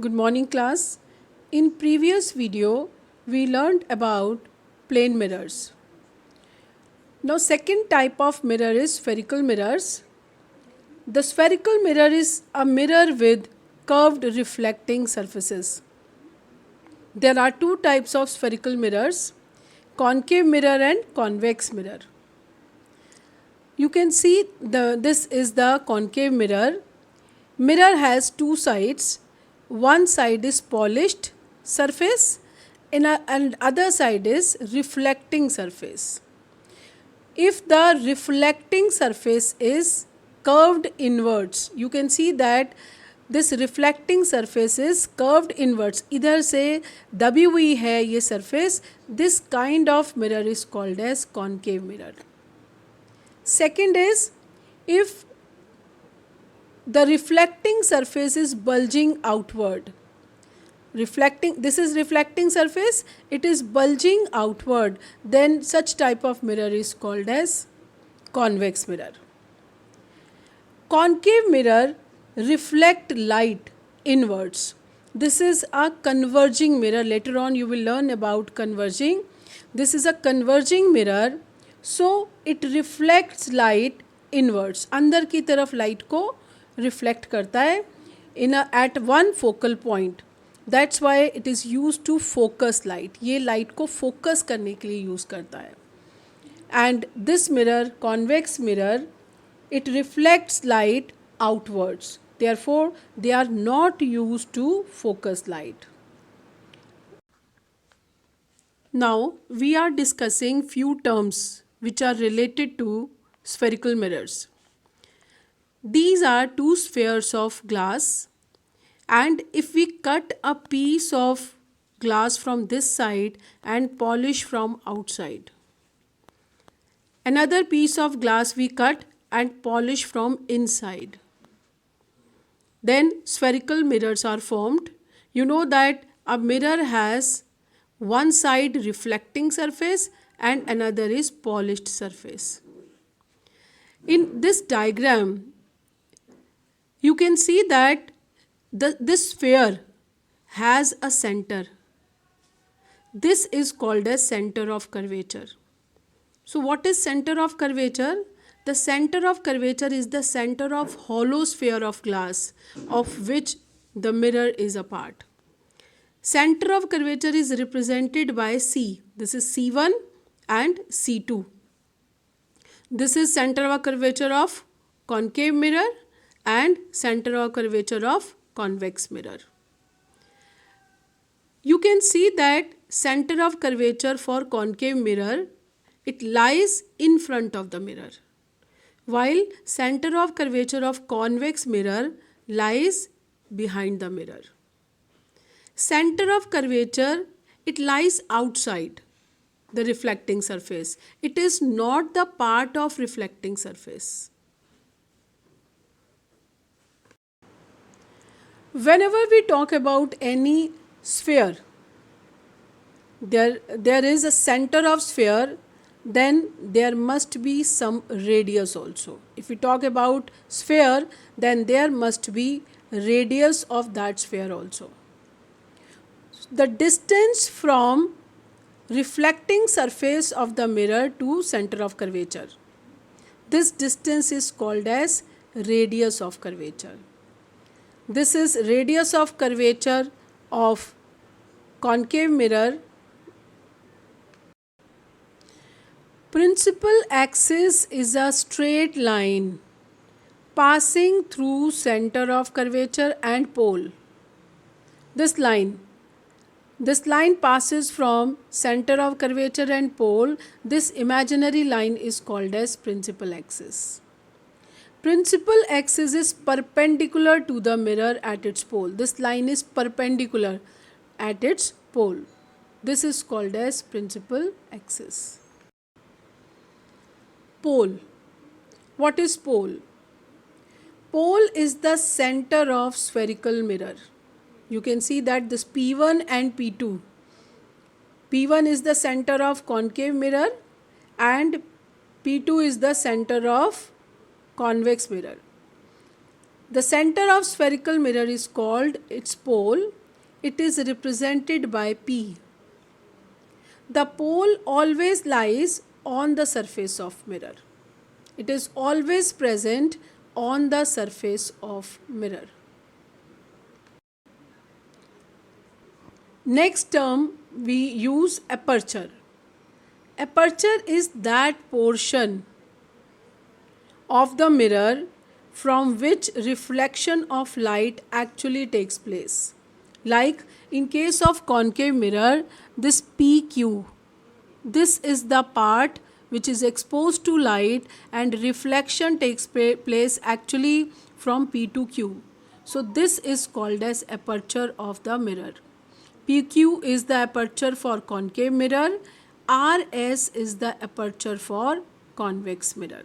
Good morning class. In previous video we learned about plane mirrors. Now second type of mirror is spherical mirrors. The spherical mirror is a mirror with curved reflecting surfaces. There are two types of spherical mirrors, concave mirror and convex mirror. You can see this is the concave mirror. Mirror has two sides. One side is polished surface and other side is reflecting surface. If the reflecting surface is curved inwards, you can see that this reflecting surface is curved inwards. इधर से दबी हुई है ये surface. This kind of mirror is called as concave mirror. Second is, if the reflecting surface is bulging outward. This is reflecting surface, it is bulging outward, then such type of mirror is called as convex mirror. Concave mirror reflect light inwards. This is a converging mirror. Later on you will learn about converging. This is a converging mirror, so it reflects light inwards. अंदर की तरफ light को reflect करता है at one focal point. That's why it is used to focus light. ये light को focus करने के लिए use करता है. And this mirror, convex mirror, it reflects light outwards. Therefore, they are not used to focus light. Now, we are discussing few terms which are related to spherical mirrors. These are two spheres of glass, and if we cut a piece of glass from this side and polish from outside, another piece of glass we cut and polish from inside, then spherical mirrors are formed. You know that a mirror has one side reflecting surface and another is polished surface. In this diagram, you can see that this sphere has a center. This is called as center of curvature. So what is center of curvature? The center of curvature is the center of hollow sphere of glass of which the mirror is a part. Center of curvature is represented by C. This is C1 and C2. This is center of curvature of concave mirror and center of curvature of convex mirror. You can see that center of curvature for concave mirror, it lies in front of the mirror, while center of curvature of convex mirror lies behind the mirror. Center of curvature, it lies outside the reflecting surface. It is not the part of reflecting surface. Whenever we talk about any sphere, there is a center of sphere, then there must be some radius also. If we talk about sphere, then there must be radius of that sphere also. The distance from reflecting surface of the mirror to center of curvature, this distance is called as radius of curvature. This is radius of curvature of concave mirror. Principal axis is a straight line passing through center of curvature and pole. This line passes from center of curvature and pole. This imaginary line is called as principal axis. Principal axis is perpendicular to the mirror at its pole. This line is perpendicular at its pole. This is called as principal axis. Pole. What is pole? Pole is the center of spherical mirror. You can see that this P1 and P2. P1 is the center of concave mirror and P2 is the center of convex mirror. The center of spherical mirror is called its pole. It is represented by P. The pole always lies on the surface of mirror. It is always present on the surface of mirror. Next term we use aperture. Aperture is that portion of the mirror from which reflection of light actually takes place. Like in case of concave mirror, this PQ, this is the part which is exposed to light and reflection takes place actually from P to Q. So this is called as aperture of the mirror. PQ is the aperture for concave mirror, RS is the aperture for convex mirror.